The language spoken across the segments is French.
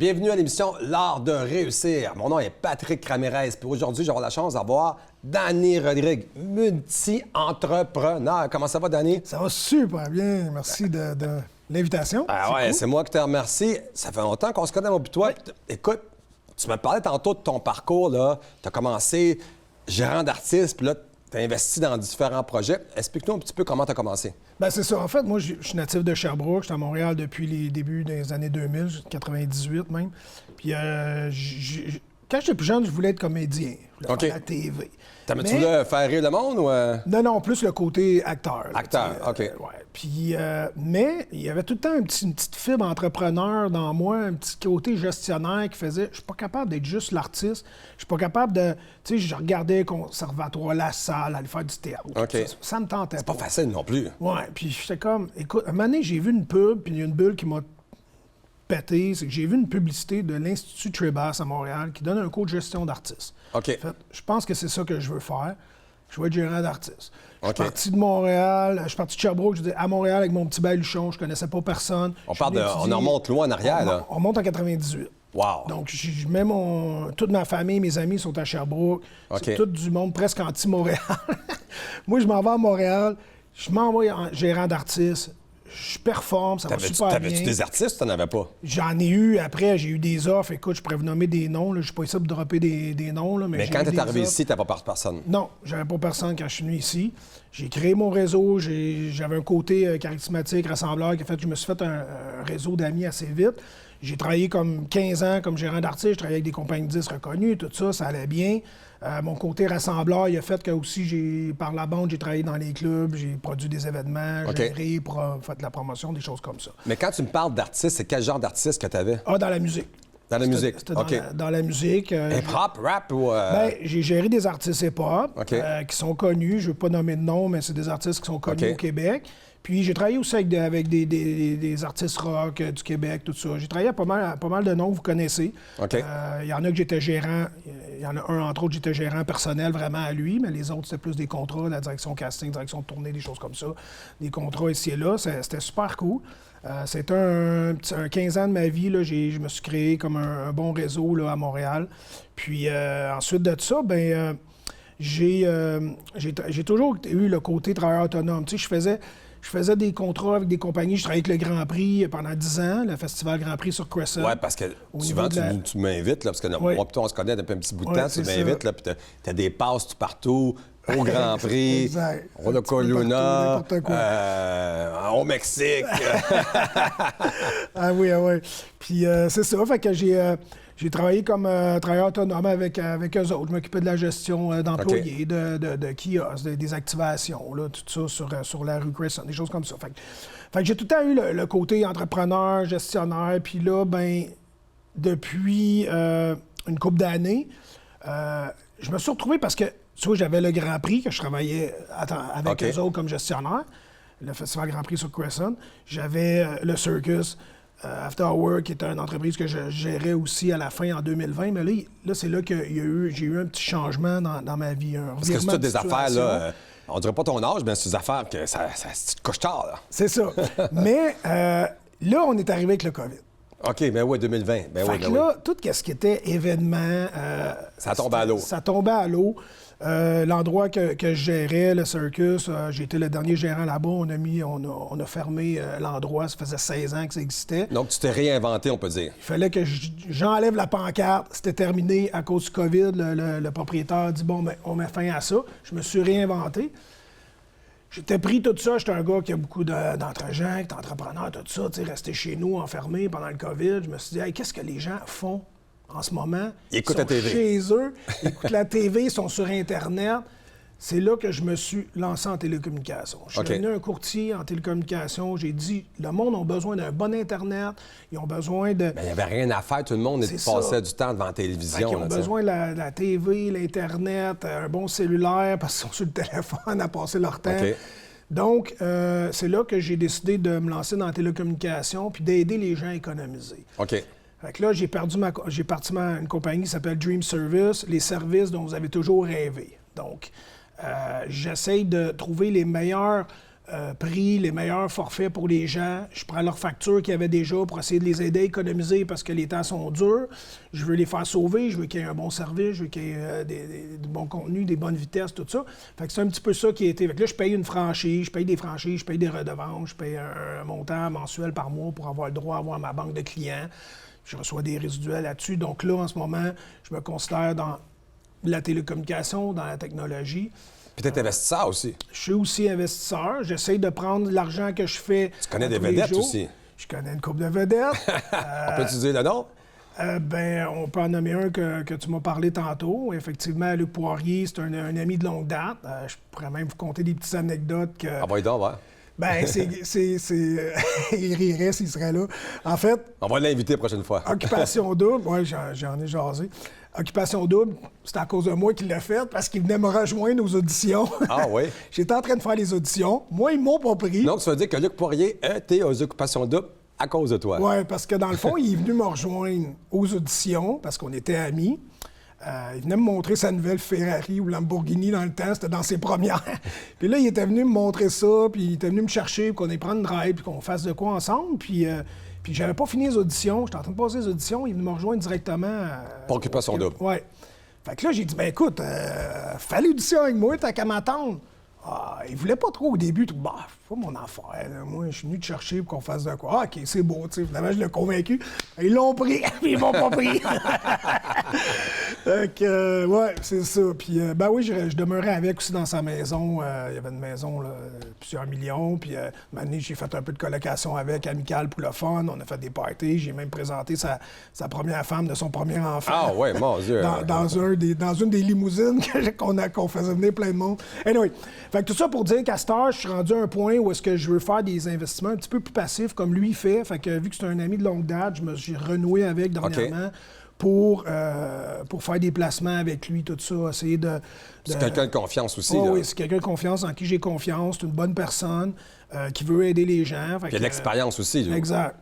Bienvenue à l'émission L'Art de réussir. Mon nom est Patrick Ramirez. Puis aujourd'hui, j'aurai la chance d'avoir Danny Rodrigue, multi-entrepreneur. Comment ça va, Danny? Ça va super bien. Merci de l'invitation. Ah ouais, c'est moi qui te remercie. Ça fait longtemps qu'on se connaît, moi, puis toi. Oui. Écoute, tu me parlais tantôt de ton parcours, là. Tu as commencé gérant d'artiste, puis là, tu as investi dans différents projets. Explique-nous un petit peu comment tu as commencé. Bien, c'est ça. En fait, moi, je suis natif de Sherbrooke. Je suis à Montréal depuis les débuts des années 2000, 98 même. Puis, quand j'étais plus jeune, je voulais être comédien. Je voulais faire la TV. Tu voulais faire rire le monde ou... Non, plus le côté acteur. Là, acteur, OK. Ouais. Puis, mais il y avait tout le temps une petite fibre entrepreneur dans moi, un petit côté gestionnaire qui faisait... Je suis pas capable d'être juste l'artiste. Je suis pas capable de... Tu sais, je regardais Conservatoire, La Salle, aller faire du théâtre. OK. Ça me tentait pas. C'est pas facile non plus. Ouais, puis j'étais comme... Écoute, un moment donné, j'ai vu une pub, puis il y a une bulle qui m'a pété. C'est que j'ai vu une publicité de l'Institut Trébas à Montréal qui donne un cours de gestion d'artistes. OK. En fait, je pense que c'est ça que je veux faire. Je veux être gérant d'artistes. Je OK. suis parti de Montréal, je suis parti de Sherbrooke, j'étais à Montréal avec mon petit baluchon, je connaissais pas personne. On en remonte loin en arrière, là. On remonte en 98. Wow. Donc, je mets toute ma famille, mes amis sont à Sherbrooke. OK. C'est tout du monde presque anti-Montréal. Moi, je m'en vais à Montréal, je m'envoie en gérant d'artistes. Je performe, ça va super bien. T'avais-tu des artistes ou t'en avais pas? J'en ai eu. Après, j'ai eu des offres. Écoute, je pourrais vous nommer des noms. Là. Je suis pas ici pour dropper des noms. Là, mais quand t'es arrivé ici, t'as pas personne? Non, j'avais pas personne quand je suis venu ici. J'ai créé mon réseau. J'avais un côté charismatique, rassembleur, qui a fait que je me suis fait un réseau d'amis assez vite. J'ai travaillé comme 15 ans comme gérant d'artiste. Je travaillais avec des compagnies de disques reconnues. Tout ça, ça allait bien. Mon côté rassembleur, il a fait que aussi, par la bande, j'ai travaillé dans les clubs, j'ai produit des événements, géré, fait de la promotion, des choses comme ça. Mais quand tu me parles d'artiste, c'est quel genre d'artiste que tu avais? Ah, dans la musique. Dans la musique, OK. Dans la musique. Hip-hop, rap ou... Bien, j'ai géré des artistes hip-hop qui sont connus. Je ne veux pas nommer de nom, mais c'est des artistes qui sont connus au Québec. Puis j'ai travaillé aussi avec des artistes rock du Québec, tout ça. J'ai travaillé à pas mal de noms que vous connaissez. Il y en a que j'étais gérant. Il y en a un, entre autres, j'étais gérant personnel vraiment à lui, mais les autres, c'était plus des contrats, la direction casting, direction de tournée, des choses comme ça. Des contrats ici et là. C'était super cool. C'était un 15 ans de ma vie. Là, je me suis créé comme un bon réseau là, à Montréal. Puis ensuite de ça, j'ai toujours eu le côté travailleur autonome. Tu sais, je faisais des contrats avec des compagnies. Je travaillais avec le Grand Prix pendant 10 ans, le Festival Grand Prix sur Crescent. Oui, parce que souvent, tu m'invites, là, parce que moi, plutôt, on se connaît depuis un petit bout de temps. Tu m'invites, là, puis tu as des passes tout partout, au Grand Prix, exact. au Coluna, au Mexique. Ah oui. Puis c'est ça, fait que j'ai travaillé comme travailleur autonome avec eux autres. Je m'occupais de la gestion d'employés, de kiosques, des activations, là, tout ça sur la rue Crescent, des choses comme ça. Fait que j'ai tout le temps eu le côté entrepreneur, gestionnaire. Puis là, depuis une couple d'années, je me suis retrouvé parce que, tu vois, j'avais le Grand Prix, que je travaillais avec eux autres comme gestionnaire, le Festival Grand Prix sur Crescent. J'avais le Circus, After Hour, qui était une entreprise que je gérais aussi à la fin en 2020. Mais là c'est là que j'ai eu un petit changement dans ma vie. Parce que c'est toutes des affaires, là, on dirait pas ton âge, mais c'est des affaires que ça te couche tard, là. C'est ça. Mais là, on est arrivé avec le COVID. OK, mais oui, 2020. Fait que là, tout ce qui était événement... ça tombait à l'eau. Ça tombait à l'eau. L'endroit que je gérais, le Circus, j'ai été le dernier gérant là-bas. On a fermé l'endroit. Ça faisait 16 ans que ça existait. Donc, tu t'es réinventé, on peut dire. Il fallait que j'enlève la pancarte. C'était terminé à cause du COVID. Le propriétaire a dit, on met fin à ça. Je me suis réinventé. J'étais pris tout ça. J'étais un gars qui a beaucoup d'entre-gens, qui est entrepreneur, tout ça. Tu sais, resté chez nous, enfermé pendant le COVID. Je me suis dit, hey, qu'est-ce que les gens font en ce moment? Ils écoutent la TV. Chez eux, ils écoutent la TV, ils sont sur Internet. C'est là que je me suis lancé en télécommunication. Je suis devenu un courtier en télécommunication. J'ai dit, le monde a besoin d'un bon Internet. Ils ont besoin de... Mais il n'y avait rien à faire. Tout le monde passait du temps devant la télévision. Ils ont besoin de la TV, l'Internet, un bon cellulaire, parce qu'ils sont sur le téléphone à passer leur temps. Donc, c'est là que j'ai décidé de me lancer dans la télécommunication puis d'aider les gens à économiser. Fait que là, j'ai parti une compagnie qui s'appelle Dream Service, les services dont vous avez toujours rêvé. Donc, j'essaye de trouver les meilleurs pris les meilleurs forfaits pour les gens. Je prends leurs factures qu'il y avait déjà pour essayer de les aider à économiser parce que les temps sont durs. Je veux les faire sauver, je veux qu'il y ait un bon service, je veux qu'il y ait du bon contenu, des bonnes vitesses, tout ça. Fait que c'est un petit peu ça qui a été. Fait que là, je paye une franchise, je paye des franchises, je paye des redevances, je paye un montant mensuel par mois pour avoir le droit à avoir ma banque de clients. Je reçois des résiduels là-dessus. Donc là, en ce moment, je me considère dans la télécommunication, dans la technologie. Puis tu es investisseur aussi. Je suis aussi investisseur. J'essaie de prendre l'argent que je fais. Tu connais des vedettes aussi. Je connais une couple de vedettes. On peut utiliser le nom? On peut en nommer un que tu m'as parlé tantôt. Effectivement, Luc Poirier, c'est un ami de longue date. Je pourrais même vous conter des petites anecdotes que... Ah, bah, donc, ouais. Ben, il rirait s'il serait là. En fait... On va l'inviter la prochaine fois. Occupation double, oui, j'en ai jasé. Occupation double, c'est à cause de moi qu'il l'a fait parce qu'il venait me rejoindre aux auditions. Ah oui? J'étais en train de faire les auditions. Moi, ils m'ont pas pris. Donc, ça veut dire que Luc Poirier était aux occupations doubles à cause de toi. Oui, parce que dans le fond, il est venu me rejoindre aux auditions parce qu'on était amis. Il venait me montrer sa nouvelle Ferrari ou Lamborghini dans le temps, c'était dans ses premières. Puis là, il était venu me montrer ça, puis il était venu me chercher pour qu'on ait prendre une drive, puis qu'on fasse de quoi ensemble. Puis j'avais pas fini les auditions, j'étais en train de passer les auditions, il est venu me rejoindre directement. Pour occupation double. Oui. Fait que là, j'ai dit, ben écoute, fais l'audition avec moi, t'as qu'à m'attendre. Ah, il voulait pas trop au début. Bah, c'est pas mon affaire. Là. Moi, je suis venu te chercher pour qu'on fasse de quoi. Ah, OK, c'est beau. T'sais. Finalement, je l'ai convaincu. Ils l'ont pris, puis ils m'ont pas pris. Fait que, ouais, c'est ça. Puis, ben oui, je demeurais avec aussi dans sa maison. Il y avait une maison, là, plusieurs millions. Puis, maintenant, j'ai fait un peu de colocation avec, amicale pour le fun. On a fait des parties. J'ai même présenté sa première femme de son premier enfant. Ah, ouais, mon Dieu. dans une des limousines qu'on faisait venir plein de monde. Anyway. Fait que tout ça pour dire qu'à cette heure, je suis rendu à un point où est-ce que je veux faire des investissements un petit peu plus passifs comme lui fait. Fait que vu que c'est un ami de longue date, j'ai renoué avec dernièrement pour faire des placements avec lui, tout ça, essayer de... C'est quelqu'un de confiance aussi. Oh, oui, c'est quelqu'un de confiance en qui j'ai confiance. C'est une bonne personne qui veut aider les gens. Fait il y a de l'expérience aussi. Lui. Exact.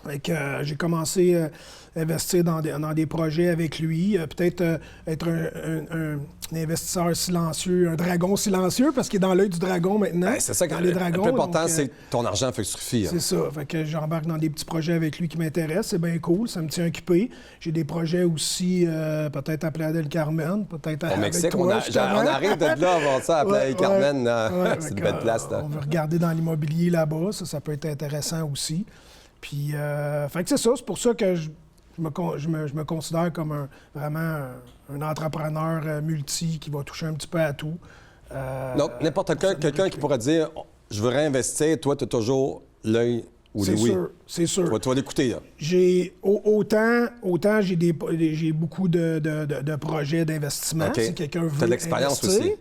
Fait que j'ai commencé à investir dans des projets avec lui, peut-être être un investisseur silencieux, un dragon silencieux, parce qu'il est dans l'œil du dragon maintenant. Ben, c'est ça que les dragons. Le plus important, c'est que ton argent fait suffire. C'est ça. Fait que j'embarque dans des petits projets avec lui qui m'intéressent. C'est bien cool. Ça me tient occupé. J'ai des projets aussi, peut-être à Playa del Carmen, peut-être au Mexique. Toi, on arrive de là, on ça, à Playa del Carmen. C'est une belle place. Là. On veut regarder dans l'immobilier là-bas. Ça peut être intéressant aussi. Puis, fait que c'est ça. C'est pour ça que je me considère comme vraiment un entrepreneur multi qui va toucher un petit peu à tout. Donc, n'importe quelqu'un qui pourrait dire « Je veux réinvestir », toi, tu as toujours l'œil ou les oui. C'est sûr. Tu vas l'écouter, là. Autant j'ai beaucoup de projets d'investissement. Okay. Si quelqu'un veut t'as de l'expérience aussi.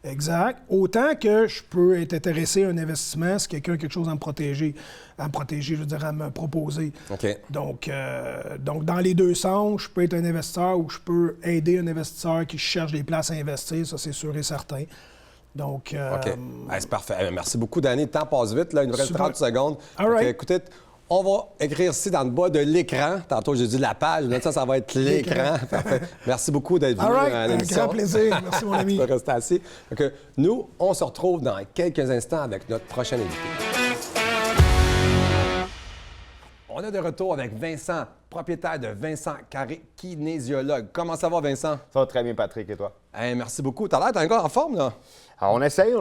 Exact. Autant que je peux être intéressé à un investissement si quelqu'un a quelque chose à me protéger. Je veux dire, à me proposer. Okay. Donc, dans les deux sens, je peux être un investisseur ou je peux aider un investisseur qui cherche des places à investir. Ça, c'est sûr et certain. Donc, OK. C'est parfait. Merci beaucoup, Danny. Le temps passe vite, là. Il nous reste 30 secondes. All right. Écoutez, on va écrire ici dans le bas de l'écran. Tantôt, j'ai dit la page. Maintenant, ça va être l'écran. Parfait. Merci beaucoup d'être venu à l'émission. Un grand plaisir. Merci, mon ami. Tu peux rester assis. Donc, nous, on se retrouve dans quelques instants avec notre prochain invité. On est de retour avec Vincent, propriétaire de Vincent Carré, kinésiologue. Comment ça va, Vincent? Ça va très bien, Patrick, et toi? Merci beaucoup. T'as l'air d'être un gars en forme, là? Alors, on essaye.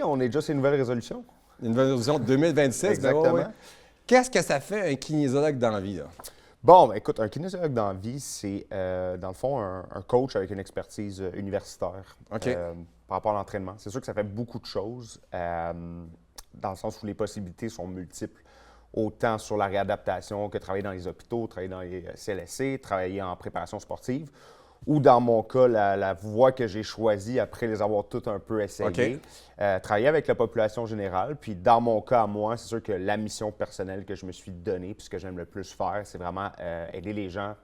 On est déjà sur une nouvelle résolution. Une nouvelle résolution de 2026. Exactement. Ouais. Qu'est-ce que ça fait un kinésiologue dans la vie, là? Bon, ben, écoute, un kinésiologue dans la vie, c'est, dans le fond, un coach avec une expertise universitaire par rapport à l'entraînement. C'est sûr que ça fait beaucoup de choses, dans le sens où les possibilités sont multiples. Autant sur la réadaptation que travailler dans les hôpitaux, travailler dans les CLSC, travailler en préparation sportive, ou dans mon cas, la voie que j'ai choisie après les avoir toutes un peu essayées, travailler avec la population générale. Puis dans mon cas, à moi, c'est sûr que la mission personnelle que je me suis donnée, puis ce que j'aime le plus faire, c'est vraiment aider les gens,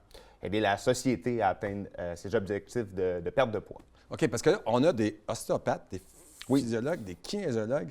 aider la société à atteindre ses objectifs de perte de poids. OK, parce que là, on a des ostéopathes, des physiologues, des kinésiologues.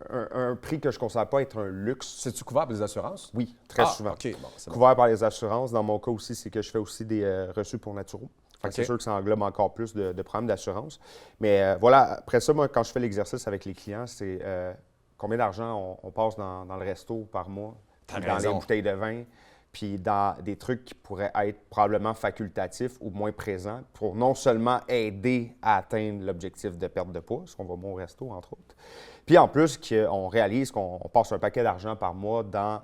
un prix que je ne considère pas être un luxe. C'est-tu couvert par les assurances? Oui, très souvent. OK, bon, c'est bon. Couvert par les assurances. Dans mon cas aussi, c'est que je fais aussi des reçus pour Naturo. C'est sûr que ça englobe encore plus de programmes d'assurance. Mais voilà, après ça, moi, quand je fais l'exercice avec les clients, c'est combien d'argent on passe dans le resto par mois, dans les bouteilles de vin, puis dans des trucs qui pourraient être probablement facultatifs ou moins présents pour non seulement aider à atteindre l'objectif de perte de poids, parce qu'on va moins au resto, entre autres, puis en plus qu'on réalise qu'on passe un paquet d'argent par mois dans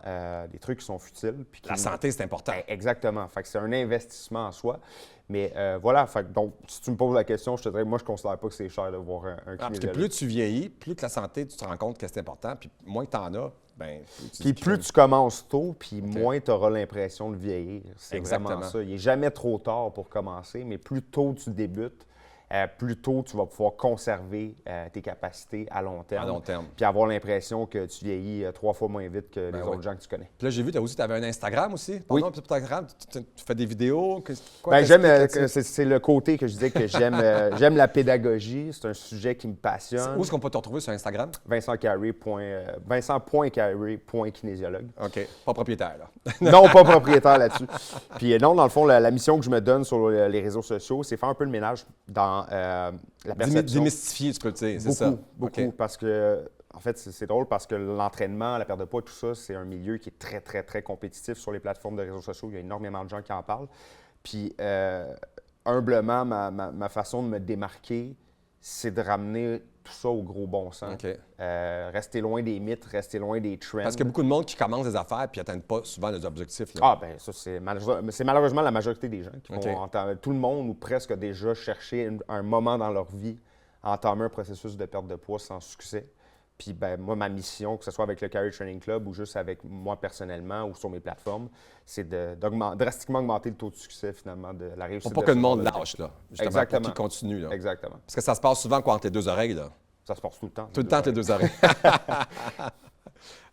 des trucs qui sont futiles. Puis La santé, c'est important. Exactement. Fait que c'est un investissement en soi. Mais voilà, donc si tu me poses la question, je te dirais, moi, je ne considère pas que c'est cher de voir un kinésiologue. Parce que plus tu vieillis, plus que la santé, tu te rends compte que c'est important, puis moins que tu en as, bien, puis plus tu commences tôt, puis moins tu auras l'impression de vieillir. C'est vraiment ça. Il n'est jamais trop tard pour commencer, mais plus tôt tu débutes, plus tôt tu vas pouvoir conserver tes capacités à long terme. À long terme. Puis avoir l'impression que tu vieillis 3 fois moins vite que les autres gens que tu connais. Puis là, j'ai vu, tu avais un Instagram aussi. Oui. Pardon, Instagram, tu fais des vidéos. C'est le côté que je disais que j'aime la pédagogie. C'est un sujet qui me passionne. Où est-ce qu'on peut te retrouver sur Instagram? Vincent.carré.kinésiologue. OK. Pas propriétaire, là. Non, pas propriétaire là-dessus. Puis non, dans le fond, la mission que je me donne sur les réseaux sociaux, c'est faire un peu le ménage dans la perception. Démystifier, tu peux le dire, c'est ça? Beaucoup, OK. parce que, en fait, c'est drôle parce que l'entraînement, la perte de poids, tout ça, c'est un milieu qui est très, très, très compétitif sur les plateformes de réseaux sociaux. Il y a énormément de gens qui en parlent. Puis, humblement, ma façon de me démarquer, c'est de ramener tout ça au gros bon sens. OK. Rester loin des mythes, rester loin des trends. Parce qu'il y a beaucoup de monde qui commence des affaires puis n'atteignent pas souvent les objectifs. Là. Ah, bien, ça, c'est malheureusement la majorité des gens qui vont tout le monde ou presque a déjà cherché un moment dans leur vie à entamer un processus de perte de poids sans succès. Puis, ben moi, ma mission, que ce soit avec le Carré Training Club ou juste avec moi personnellement ou sur mes plateformes, c'est de drastiquement augmenter le taux de succès, finalement, de la réussite. Pour pas que le monde lâche, là. Justement, Exactement. pour qu'il continue, là. Exactement. Parce que ça se passe souvent quoi, entre les deux oreilles, là. Ça se passe tout le temps. Tout le temps entre les deux oreilles.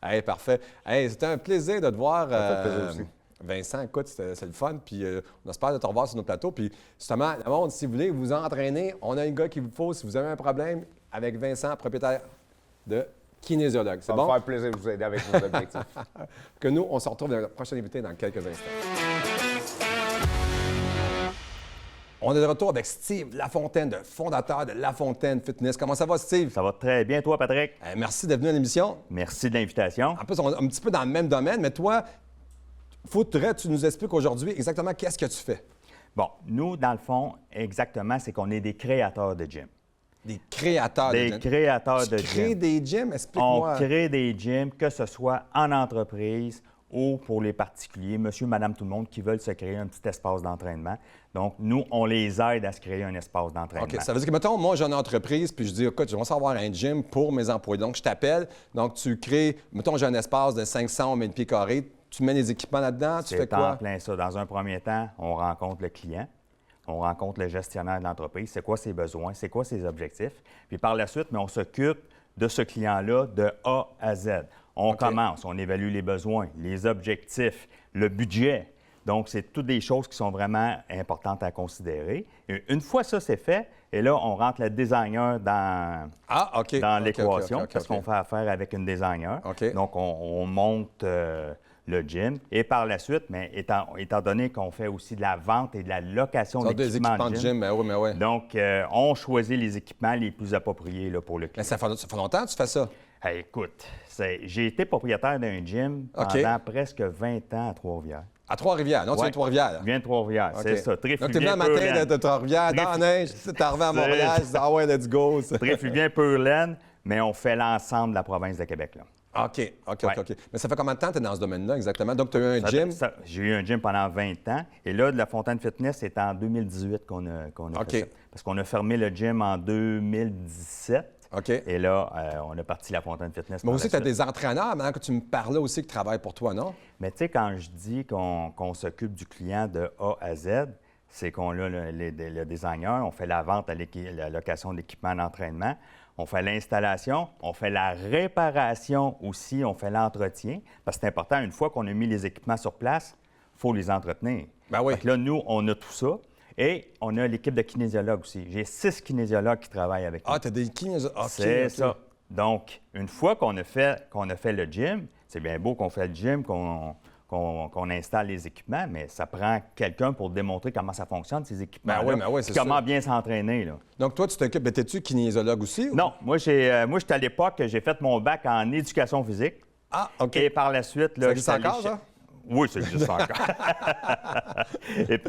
Hey, parfait. Hey, c'était un plaisir de te voir. Ça fait plaisir aussi. Vincent, écoute, c'est le fun. Puis on espère de te revoir sur nos plateaux. Puis justement, le monde, si vous voulez vous entraîner, on a un gars qu'il vous faut. Si vous avez un problème avec Vincent, propriétaire de Kinésiologue. C'est Ça bon? va me faire plaisir de vous aider avec vos objectifs. Que nous, on se retrouve dans la prochaine invité dans quelques instants. On est de retour avec Steve Lafontaine, le fondateur de Lafontaine Fitness. Comment ça va, Steve? Ça va très bien, toi, Patrick? Merci d'être venu à l'émission. Merci de l'invitation. En plus, on est un petit peu dans le même domaine, mais toi, faudrait que tu nous expliques aujourd'hui exactement qu'est-ce que tu fais. Bon, nous, dans le fond, exactement, c'est qu'on est des créateurs de gym. Des créateurs de gym. Des créateurs de Tu crées gym. des gyms? Explique-moi. On crée des gyms, que ce soit en entreprise ou pour les particuliers, monsieur, madame, tout le monde qui veulent se créer un petit espace d'entraînement. Donc, nous, on les aide à se créer un espace d'entraînement. OK. Ça veut dire que, mettons, moi, j'ai une entreprise, puis je dis, écoute, je vais savoir un gym pour mes employés. Donc, je t'appelle. Donc, tu crées, mettons, j'ai un espace de 500 ou 1000 pieds carrés. Tu mets les équipements là-dedans. Tu fais C'est quoi? en plein ça. Dans un premier temps, on rencontre le client. On rencontre le gestionnaire de l'entreprise. C'est quoi ses besoins? C'est quoi ses objectifs? Puis par la suite, mais on s'occupe de ce client-là de A à Z. On commence, on évalue les besoins, les objectifs, le budget. Donc, c'est toutes des choses qui sont vraiment importantes à considérer. Et une fois ça, c'est fait, et là, on rentre le designer dans l'équation, parce qu'on fait affaire avec une designer. Donc, on monte le gym. Et par la suite, mais étant donné qu'on fait aussi de la vente et de la location d'équipements de gym, donc, on choisit les équipements les plus appropriés là, pour le client. Mais ça fait longtemps que tu fais ça? Hey, écoute, j'ai été propriétaire d'un gym pendant presque 20 ans à Trois-Rivières. À Trois-Rivières? Non, tu viens de Trois-Rivières? Je viens de Trois-Rivières, c'est ça. Donc, tu es venu le matin de Trois-Rivières, dans la neige, tu es arrivé à Montréal, tu dis « Ah ouais, let's go! » Tréfluvien, Peurlaine, mais on fait l'ensemble de la province de Québec, là. OK. Mais ça fait combien de temps que tu es dans ce domaine-là exactement? Donc, tu as eu un gym? J'ai eu un gym pendant 20 ans. Et là, de la Fontaine Fitness, c'est en 2018 qu'on a fait ça. Parce qu'on a fermé le gym en 2017. OK. Et là, on a parti la Fontaine Fitness. Mais aussi, tu as des entraîneurs, maintenant que tu me parlais aussi, qui travaillent pour toi, non? Mais tu sais, quand je dis qu'on s'occupe du client de A à Z, c'est qu'on a le designer, on fait la vente à la location d'équipements d'entraînement, on fait l'installation, on fait la réparation aussi, on fait l'entretien. Parce que c'est important, une fois qu'on a mis les équipements sur place, il faut les entretenir. Ben oui. Donc là, nous, on a tout ça. Et on a l'équipe de kinésiologues aussi. J'ai 6 kinésiologues qui travaillent avec nous. Ah, tu as des kinésiologues. C'est ça. Donc, une fois qu'on a fait le gym, c'est bien beau qu'on fait le gym, qu'on installe les équipements, mais ça prend quelqu'un pour démontrer comment ça fonctionne, ces équipements. Comment bien s'entraîner. Là. Donc, toi, tu t'occupes. T'es-tu kinésiologue aussi? Ou? Non, moi, j'étais à l'époque, j'ai fait mon bac en éducation physique. Ah, OK. Et par la suite, là, ça existe encore, ça? Oui, ça existe encore. Et,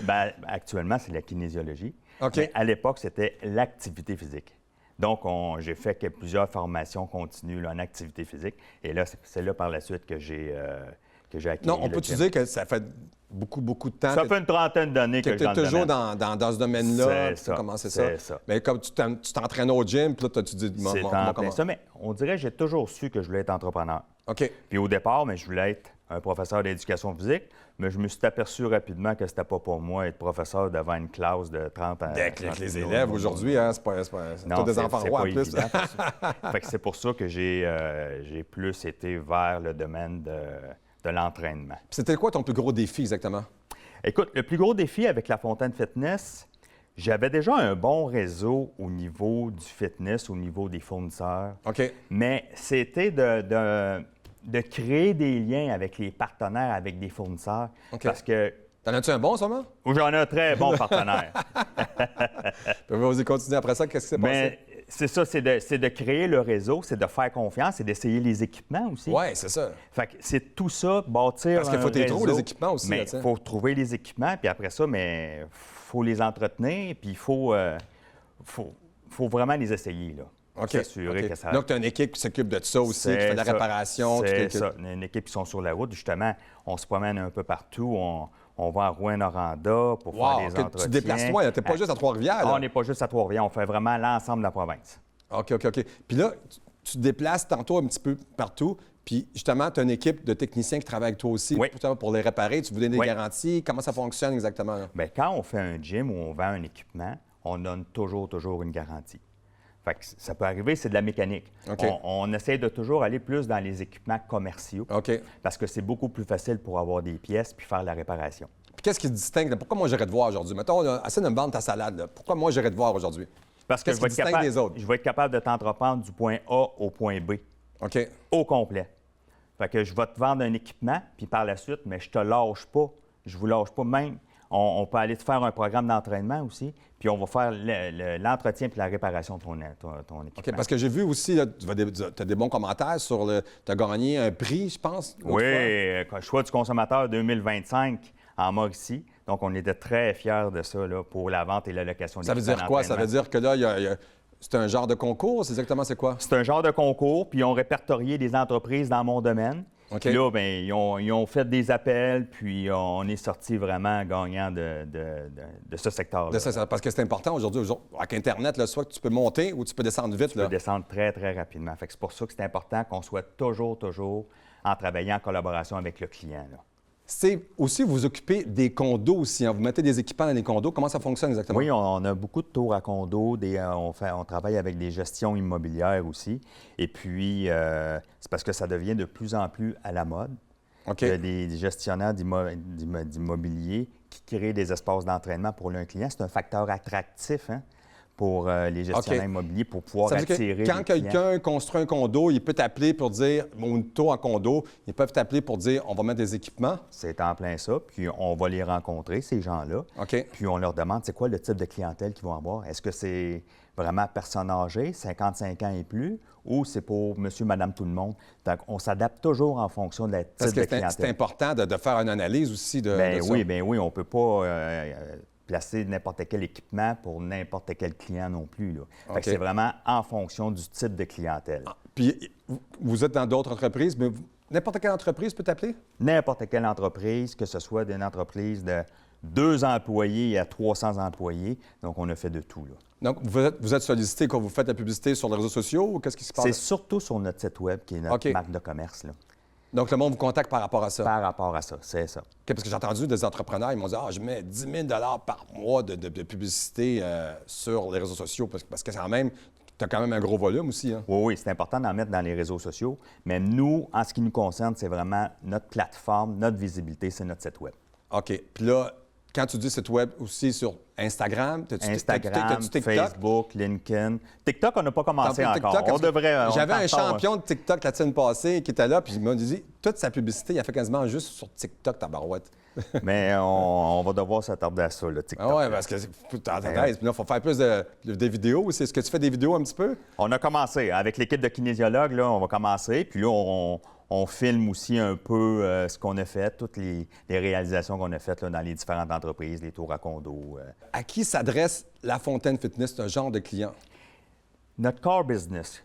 actuellement, c'est la kinésiologie. OK. Mais à l'époque, c'était l'activité physique. Donc, j'ai fait plusieurs formations continues là, en activité physique. Et là, c'est là par la suite que j'ai acquis. Non, on peut-tu dire que ça fait beaucoup de temps? Ça fait une trentaine d'années que je suis dans le domaine. Dans ce domaine-là. C'est ça. Comment c'est ça? Mais comme tu t'entraînes au gym, puis là, tu dis... C'est en plein ça, mais on dirait que j'ai toujours su que je voulais être entrepreneur. OK. Puis au départ, je voulais être un professeur d'éducation physique, mais je me suis aperçu rapidement que c'était pas pour moi être professeur devant une classe de 30 à... Avec les élèves aujourd'hui, hein, c'est tous des enfants rois en plus. Fait que c'est pour ça que j'ai plus été vers le domaine de l'entraînement. Puis c'était quoi ton plus gros défi exactement? Écoute, le plus gros défi avec La Fontaine Fitness, j'avais déjà un bon réseau au niveau du fitness, au niveau des fournisseurs. OK. Mais c'était de créer des liens avec les partenaires, avec des fournisseurs. OK. Parce que... T'en as-tu un bon, sûrement? J'en ai un très bon partenaire. Vas-y, continue après ça. Qu'est-ce qui s'est passé? Mais c'est ça, c'est de créer le réseau, c'est de faire confiance, c'est d'essayer les équipements aussi. Oui, c'est ça. Fait que c'est tout ça, bâtir Parce qu'il faut un réseau. les équipements aussi. Mais il faut trouver les équipements, puis après ça, il faut les entretenir, puis il faut vraiment les essayer, là. OK. S'assurer que ça... Donc, tu as une équipe qui s'occupe de ça aussi, qui fait de la réparation. C'est ça. Une équipe qui sont sur la route. Justement, on se promène un peu partout. On va à Rouyn-Noranda pour faire des entretiens. Tu te déplaces, toi. Tu n'es pas juste à Trois-Rivières. On n'est pas juste à Trois-Rivières. On fait vraiment l'ensemble de la province. OK. Puis là, tu te déplaces tantôt un petit peu partout. Puis justement, tu as une équipe de techniciens qui travaillent avec toi aussi pour les réparer. Tu vous donnes des garanties. Comment ça fonctionne exactement? Bien, quand on fait un gym ou on vend un équipement, on donne toujours une garantie. Fait que ça peut arriver, c'est de la mécanique. OK. On essaie de toujours aller plus dans les équipements commerciaux OK. parce que c'est beaucoup plus facile pour avoir des pièces puis faire la réparation. Puis qu'est-ce qui te distingue? Pourquoi moi j'irais te voir aujourd'hui? Mettons, essaie de me vendre ta salade. Là. Pourquoi moi j'irais te voir aujourd'hui? Parce que qu'est-ce qui distingue des autres? Je vais être capable de t'entreprendre du point A au point B. OK. Au complet. Fait que je vais te vendre un équipement, puis par la suite, mais je te lâche pas. Je vous lâche pas même. On peut aller te faire un programme d'entraînement aussi, puis on va faire l'entretien puis la réparation de ton équipement. OK, parce que j'ai vu aussi, tu as des bons commentaires sur tu as gagné un prix, je pense. Oui, choix du consommateur 2025 en Mauricie. Donc, on était très fiers de ça là, pour la vente et la location d'équipements. Ça veut dire quoi? Ça veut dire que là, c'est un genre de concours? C'est exactement c'est quoi? C'est un genre de concours, puis ils ont répertorié des entreprises dans mon domaine. OK. Là, bien, ils ont fait des appels, puis on est sorti vraiment gagnant de ce secteur-là. Parce que c'est important aujourd'hui. Avec Internet, là, soit tu peux monter ou tu peux descendre vite. Tu peux descendre très, très rapidement. Fait que c'est pour ça que c'est important qu'on soit toujours en travaillant en collaboration avec le client. Là. C'est aussi, vous occupez des condos aussi. Hein? Vous mettez des équipements dans les condos. Comment ça fonctionne exactement? Oui, on a beaucoup de tours à condos. On travaille avec des gestions immobilières aussi. Et puis, c'est parce que ça devient de plus en plus à la mode. OK. Il y a des gestionnaires d'immobilier qui créent des espaces d'entraînement pour leurs clients. C'est un facteur attractif pour les gestionnaires immobiliers pour pouvoir attirer quand quelqu'un construit un condo, il peut t'appeler pour dire, ou une tour en condo, ils peuvent t'appeler pour dire, on va mettre des équipements. C'est en plein ça. Puis on va les rencontrer, ces gens-là. OK. Puis on leur demande, c'est quoi le type de clientèle qu'ils vont avoir? Est-ce que c'est vraiment personne âgée, 55 ans et plus, ou c'est pour monsieur, madame, tout le monde? Donc, on s'adapte toujours en fonction de la type de clientèle. C'est important de faire une analyse aussi de ça. Oui, on ne peut pas placer n'importe quel équipement pour n'importe quel client non plus. Là. Fait que c'est vraiment en fonction du type de clientèle. Puis, vous êtes dans d'autres entreprises, mais n'importe quelle entreprise peut t'appeler? N'importe quelle entreprise, que ce soit une entreprise de 2 employés à 300 employés. Donc, on a fait de tout. Là. Donc, vous êtes sollicité quand vous faites la publicité sur les réseaux sociaux ou qu'est-ce qui se passe? C'est surtout sur notre site Web qui est notre marque de commerce. Là. Donc, le monde vous contacte par rapport à ça? Par rapport à ça, c'est ça. OK, parce que j'ai entendu des entrepreneurs, ils m'ont dit « Ah, je mets 10 000 par mois de publicité sur les réseaux sociaux. » Parce que quand même, tu as quand même un gros volume aussi. Hein? Oui, c'est important d'en mettre dans les réseaux sociaux. Mais nous, en ce qui nous concerne, c'est vraiment notre plateforme, notre visibilité, c'est notre site Web. OK. Puis là, quand tu dis site web, aussi sur Instagram, Instagram, t'as-tu TikTok? Facebook, LinkedIn. TikTok, on n'a pas commencé TikTok, encore. On devrait. J'avais un champion champion de TikTok la semaine passée qui était là, puis il m'a dit toute sa publicité, il a fait quasiment juste sur TikTok, tabarouette. Mais on va devoir s'attarder à ça, le TikTok. Ah ouais, parce que puis là, il faut faire plus de vidéos aussi. Est-ce que tu fais des vidéos un petit peu? On a commencé. Avec l'équipe de kinésiologues, là, on va commencer. Puis là, on filme aussi un peu ce qu'on a fait, toutes les réalisations qu'on a faites là, dans les différentes entreprises, les tours à condo. À qui s'adresse La Fontaine Fitness, ce genre de client? Notre core business,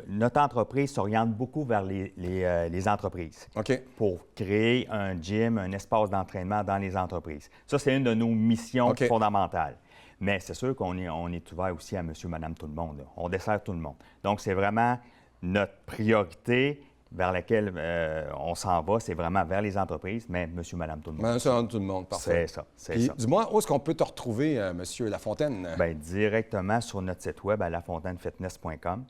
notre entreprise s'oriente beaucoup vers les entreprises. OK. Pour créer un gym, un espace d'entraînement dans les entreprises. Ça, c'est une de nos missions fondamentales. Mais c'est sûr qu'on est ouvert aussi à monsieur, madame, tout le monde. Là. On dessert tout le monde. Donc, c'est vraiment notre priorité vers laquelle on s'en va, c'est vraiment vers les entreprises, mais monsieur, madame, tout le monde. Monsieur, madame, tout le monde, parfait. C'est ça. Dis-moi, où est-ce qu'on peut te retrouver, monsieur Lafontaine? Bien, directement sur notre site web à lafontainefitness.com.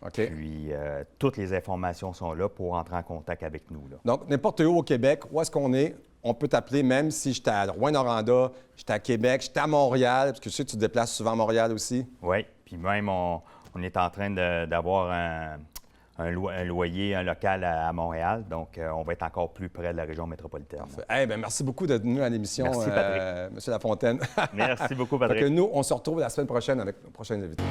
OK. Puis, toutes les informations sont là pour entrer en contact avec nous. Là. Donc, n'importe où au Québec, où est-ce qu'on est, on peut t'appeler, même si j'étais à Rouyn-Noranda, j'étais à Québec, j'étais à Montréal, parce que je sais que tu te déplaces souvent à Montréal aussi. Oui, puis même, on est en train d'avoir un loyer, un local à Montréal. Donc, on va être encore plus près de la région métropolitaine. Parfait. Merci beaucoup d'être venu à l'émission, Merci, Patrick. Monsieur Lafontaine. Merci beaucoup, Patrick. Nous, on se retrouve la semaine prochaine avec nos prochains invités.